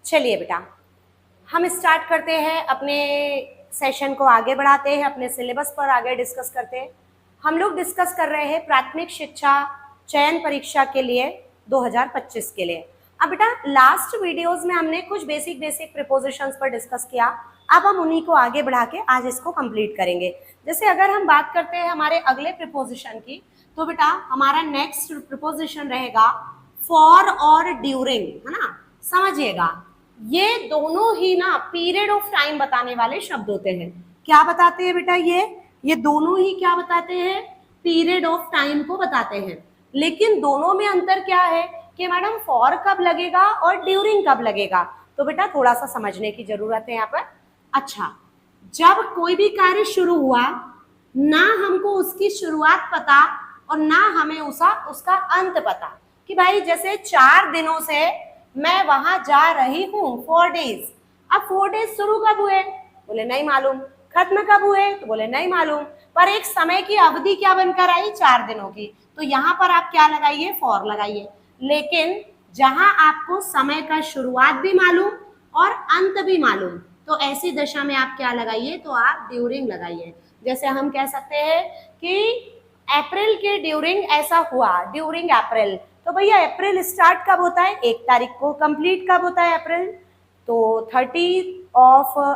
चलिए बेटा, हम स्टार्ट करते हैं, अपने सेशन को आगे बढ़ाते हैं, अपने सिलेबस पर आगे डिस्कस करते हैं। हम लोग डिस्कस कर रहे हैं प्राथमिक शिक्षा चयन परीक्षा के लिए 2025 के लिए। अब बेटा लास्ट वीडियोस में हमने कुछ बेसिक प्रीपोजिशंस पर डिस्कस किया, अब हम उन्हीं को आगे बढ़ा के आज इसको कंप्लीट करेंगे। जैसे अगर हम बात करते हैं हमारे अगले प्रीपोजिशन की, तो बेटा हमारा नेक्स्ट प्रीपोजिशन रहेगा फॉर और ड्यूरिंग, है ना। समझिएगा, ये दोनों ही ना पीरियड ऑफ टाइम बताने वाले शब्द होते हैं। क्या बताते हैं बेटा? ये दोनों ही क्या बताते हैं? पीरियड ऑफ टाइम को बताते हैं। लेकिन दोनों में अंतर क्या है कि मैडम फॉर कब लगेगा और ड्यूरिंग कब लगेगा, तो बेटा थोड़ा सा समझने की जरूरत है यहाँ पर। अच्छा, जब कोई भी कार्य शुरू हुआ, ना हमको उसकी शुरुआत पता और ना हमें उसका अंत पता, कि भाई जैसे 4 दिनों से मैं वहां जा रही हूँ 4 डेज। अब 4 डेज शुरू कब हुए? बोले नहीं मालूम। खत्म कब हुए? तो बोले नहीं मालूम। पर एक समय की अवधि क्या बनकर आई? 4 दिनों की। तो यहाँ पर आप क्या लगाइए? फॉर लगाइए। लेकिन जहां आपको समय का शुरुआत भी मालूम और अंत भी मालूम, तो ऐसी दशा में आप क्या लगाइए? तो आप ड्यूरिंग लगाइए। जैसे हम कह सकते हैं कि अप्रैल के ड्यूरिंग ऐसा हुआ, ड्यूरिंग अप्रैल। तो भैया अप्रैल स्टार्ट कब होता है? 1 तारीख को। कंप्लीट कब होता है अप्रैल? तो 30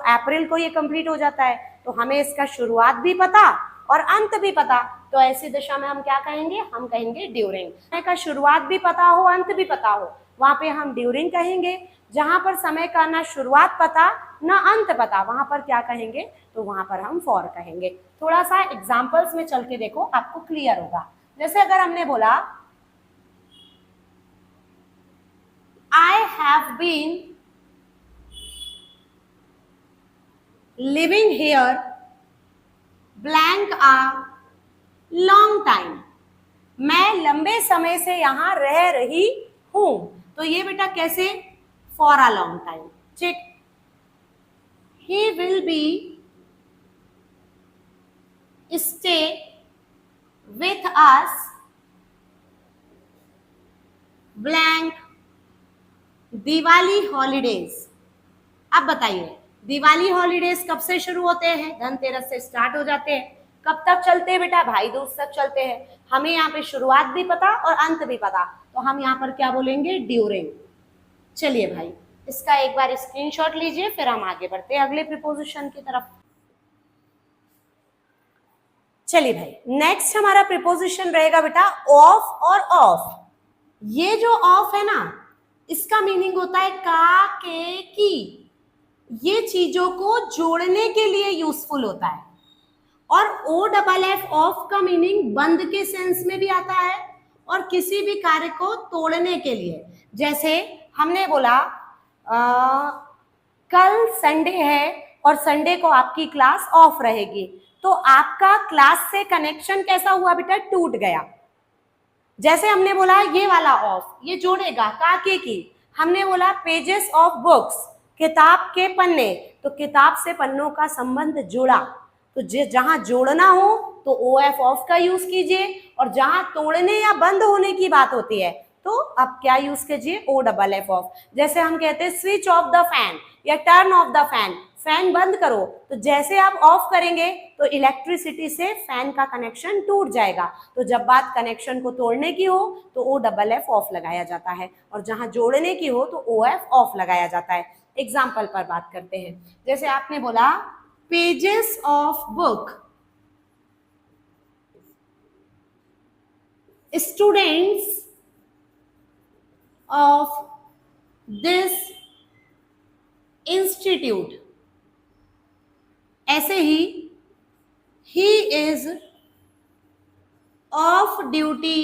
अप्रैल को ये कंप्लीट हो जाता है। तो हमें इसका शुरुआत भी पता और अंत भी पता, तो ऐसी दशा में हम क्या कहेंगे? हम कहेंगे ड्यूरिंग। समय का शुरुआत भी पता हो, अंत भी पता हो, वहां पे हम ड्यूरिंग कहेंगे। जहां पर समय का ना शुरुआत पता ना अंत पता, वहां पर क्या कहेंगे? तो वहां पर हम फॉर कहेंगे। थोड़ा सा एग्जाम्पल्स में चल के देखो, आपको क्लियर होगा। जैसे अगर हमने बोला I have been living here blank a long time, मैं लंबे समय से यहां रह रही हूं। तो ये बेटा कैसे? For a long time. ठीक। He will be stay with us blank Diwali holidays. अब बताइए, दिवाली हॉलीडेज कब से शुरू होते हैं? धनतेरस से स्टार्ट हो जाते हैं। कब तक चलते हैं बेटा? भाई दूज तक चलते हैं। हमें यहाँ पे शुरुआत भी पता और अंत भी पता, तो हम यहाँ पर क्या बोलेंगे? ड्यूरिंग। चलिए भाई, इसका एक बार स्क्रीनशॉट लीजिए, फिर हम आगे बढ़ते हैं अगले प्रीपोजिशन की तरफ। चलिए भाई, नेक्स्ट हमारा प्रीपोजिशन रहेगा बेटा ऑफ और ऑफ। ये जो ऑफ है ना, इसका मीनिंग होता है का, के, की। ये चीजों को जोड़ने के लिए यूजफुल होता है। और ओ डबल एफ ऑफ का मीनिंग बंद के सेंस में भी आता है और किसी भी कार्य को तोड़ने के लिए। जैसे हमने बोला कल संडे है और संडे को आपकी क्लास ऑफ रहेगी, तो आपका क्लास से कनेक्शन कैसा हुआ बेटा? टूट गया। जैसे हमने बोला ये वाला ऑफ, ये जोड़ेगा काके की। हमने बोला पेजेस ऑफ बुक्स, किताब के पन्ने, तो किताब से पन्नों का संबंध जुड़ा। तो जहां जोड़ना हो तो ओ एफ ऑफ का यूज कीजिए, और जहां तोड़ने या बंद होने की बात होती है तो अब क्या यूज कीजिए? O double F off. जैसे हम कहते हैं स्विच ऑफ द फैन या turn off the fan, fan बंद करो, तो जैसे आप ऑफ करेंगे तो इलेक्ट्रिसिटी से फैन का कनेक्शन टूट जाएगा। तो जब बात कनेक्शन को तोड़ने की हो तो ओ डबल एफ ऑफ लगाया जाता है, और जहां जोड़ने की हो तो ओ एफ ऑफ लगाया जाता है। एग्जाम्पल पर बात करते हैं। जैसे आपने बोला pages of book, students of this institute. ऐसे ही इज ऑफ ड्यूटी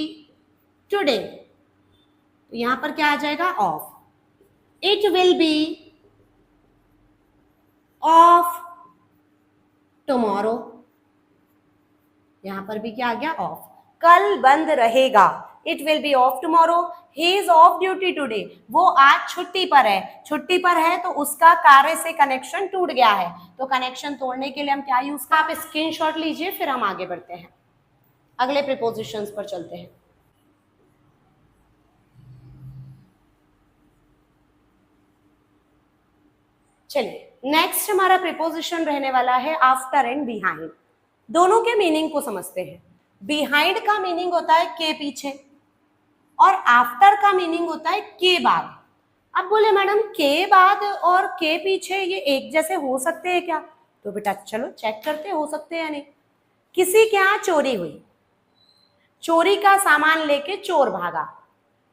टुडे, तो यहां पर क्या आ जाएगा? Off. It will be off tomorrow, यहां पर भी क्या आ गया? ऑफ। कल बंद रहेगा, it will be off tomorrow. He is off duty today, वो आज छुट्टी पर है। छुट्टी पर है तो उसका कार्य से कनेक्शन टूट गया है, तो कनेक्शन तोड़ने के लिए हम क्या यूज कर? आप स्क्रीनशॉट लीजिए, फिर हम आगे बढ़ते हैं, अगले प्रीपोजिशंस पर चलते हैं। चलिए नेक्स्ट हमारा प्रीपोजिशन रहने वाला है आफ्टर एंड बिहाइंड। दोनों के मीनिंग को समझते हैं। बिहाइंड का मीनिंग होता है के पीछे और आफ्टर का मीनिंग होता है के बाद। अब बोले मैडम के बाद और के पीछे ये एक जैसे हो सकते हैं क्या? तो बेटा चलो चेक करते हो सकते हैं या नहीं। किसी के यहाँ चोरी हुई, चोरी का सामान लेके चोर भागा,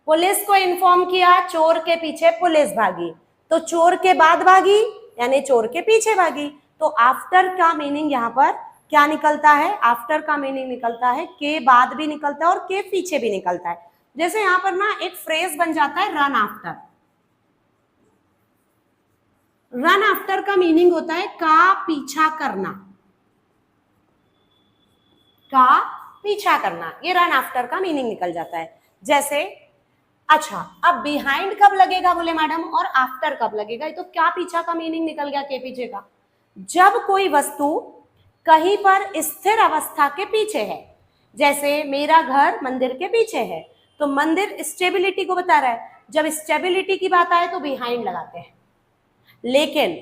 पुलिस को इन्फॉर्म किया, चोर के पीछे पुलिस भागी, तो चोर के बाद भागी यानी चोर के पीछे भागी। तो आफ्टर का मीनिंग यहाँ पर क्या निकलता है? आफ्टर का मीनिंग निकलता है के बाद भी निकलता है और के पीछे भी निकलता है। जैसे यहाँ पर ना एक फ्रेज बन जाता है रन आफ्टर। रन आफ्टर का मीनिंग होता है का पीछा करना, का पीछा करना, ये रन आफ्टर का मीनिंग निकल जाता है। जैसे अच्छा अब बिहाइंड कब लगेगा बोले मैडम और आफ्टर कब लगेगा? तो क्या पीछा का मीनिंग निकल गया के पीछे का। जब कोई वस्तु कहीं पर स्थिर अवस्था के पीछे है, जैसे मेरा घर मंदिर के पीछे है, तो मंदिर स्टेबिलिटी को बता रहा है। जब स्टेबिलिटी की बात आए तो बिहाइंड लगाते हैं। लेकिन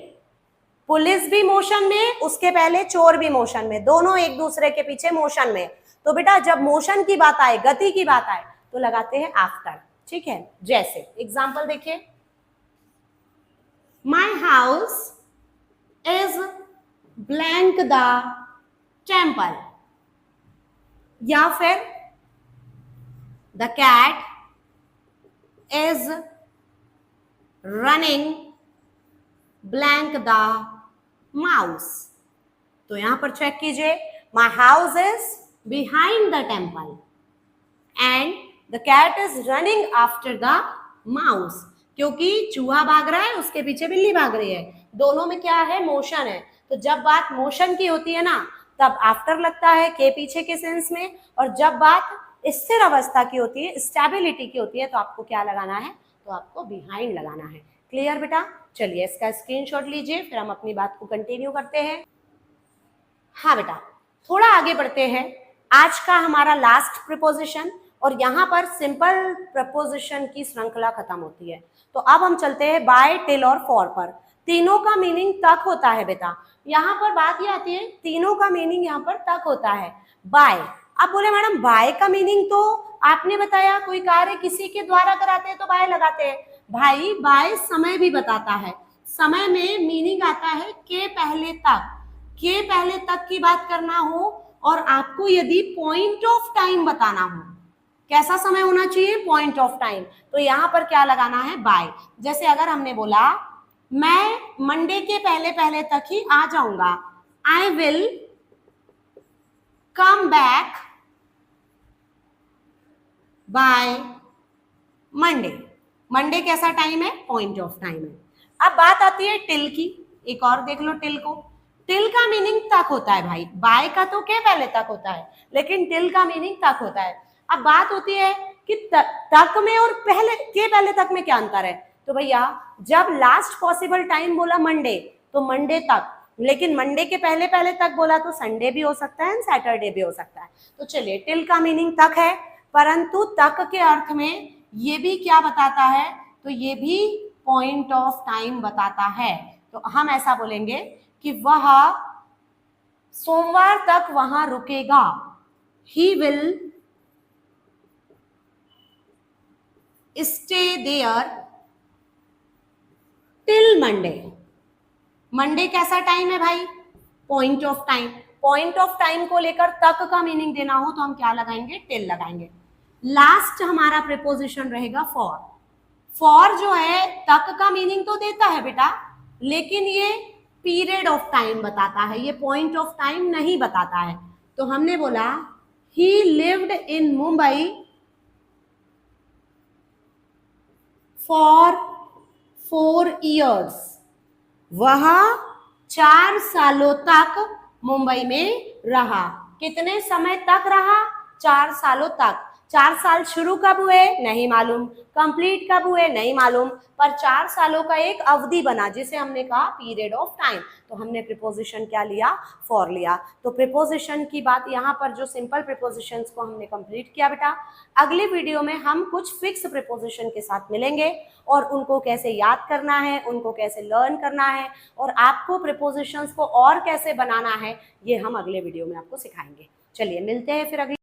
पुलिस भी मोशन में, उसके पहले चोर भी मोशन में, दोनों एक दूसरे के पीछे मोशन में। तो बेटा जब मोशन की बात आए, गति की बात आए, तो लगाते हैं आफ्टर। ठीक है, जैसे एग्जाम्पल देखिए, my house is blank the temple, या फिर the cat is running blank the mouse. तो यहां पर चेक कीजिए, my house is behind the temple and the cat is running after the mouse. क्योंकि चूहा भाग रहा है, उसके पीछे बिल्ली भाग रही है, दोनों में क्या है? मोशन है। तो जब बात मोशन की होती है ना, तब आफ्टर लगता है के पीछे के सेंस में, और जब बात स्थिर अवस्था की होती है, स्टेबिलिटी की होती है, तो आपको क्या लगाना है? तो आपको बिहाइंड लगाना है। क्लियर बेटा? चलिए इसका स्क्रीनशॉट लीजिए, फिर हम अपनी बात को कंटिन्यू करते हैं। हाँ बेटा, थोड़ा आगे बढ़ते हैं। आज का हमारा लास्ट प्रीपोजिशन, और यहाँ पर सिंपल प्रपोजिशन की श्रृंखला खत्म होती है। तो अब हम चलते हैं बाय, टिल और फॉर पर। तीनों का मीनिंग तक होता है बेटा। यहाँ पर बात ये आती है, तीनों का मीनिंग यहाँ पर तक होता है। बाय, अब बोले मैडम बाय का मीनिंग तो आपने बताया, कोई कार्य किसी के द्वारा कराते हैं तो बाय लगाते हैं। भाई बाय समय भी बताता है। समय में मीनिंग आता है के पहले तक, के पहले तक की बात करना हो, और आपको यदि पॉइंट ऑफ टाइम बताना हो, कैसा समय होना चाहिए? Point of time. तो यहां पर क्या लगाना है? बाय। जैसे अगर हमने बोला मैं मंडे के पहले पहले तक ही आ जाऊंगा, I will come back by Monday. Monday कैसा टाइम है? पॉइंट ऑफ टाइम है। अब बात आती है टिल की। एक और देख लो टिल को। टिल का मीनिंग तक होता है भाई। बाय का तो के पहले तक होता है, लेकिन टिल का मीनिंग तक होता है। अब बात होती है कि तक में और पहले के पहले तक में क्या अंतर है? तो भैया जब लास्ट पॉसिबल टाइम बोला मंडे, तो मंडे तक, लेकिन मंडे के पहले पहले तक बोला तो संडे भी हो सकता है, सैटरडे भी हो सकता है। तो चलिए टिल का मीनिंग तक है, परंतु तक के अर्थ में ये भी क्या बताता है? तो ये भी पॉइंट ऑफ टाइम बताता है। तो हम ऐसा बोलेंगे कि वह सोमवार तक वहां रुकेगा, he will stay there till Monday. Monday कैसा टाइम है भाई? Point of time. Point of time को लेकर तक का मीनिंग देना हो तो हम क्या लगाएंगे? टिल लगाएंगे। लास्ट हमारा प्रीपोजिशन रहेगा फॉर। फॉर जो है तक का मीनिंग तो देता है बेटा, लेकिन ये पीरियड ऑफ टाइम बताता है, ये पॉइंट ऑफ टाइम नहीं बताता है। तो हमने बोला ही lived in Mumbai for 4 years। वह 4 सालों तक मुंबई में रहा। कितने समय तक रहा? 4 सालों तक। 4 साल शुरू कब हुए नहीं मालूम, कंप्लीट कब हुए नहीं मालूम, पर 4 सालों का एक अवधि बना जिसे हमने कहा पीरियड ऑफ टाइम। तो हमने प्रीपोजिशन क्या लिया, फॉर लिया। तो प्रीपोजिशन की बात यहाँ पर जो सिंपल प्रीपोजिशंस को हमने कंप्लीट किया बेटा। अगले वीडियो में हम कुछ फिक्स प्रीपोजिशन के साथ मिलेंगे और उनको कैसे याद करना है, उनको कैसे लर्न करना है और आपको प्रीपोजिशंस को और कैसे बनाना है, ये हम अगले वीडियो में आपको सिखाएंगे। चलिए मिलते हैं फिर अगले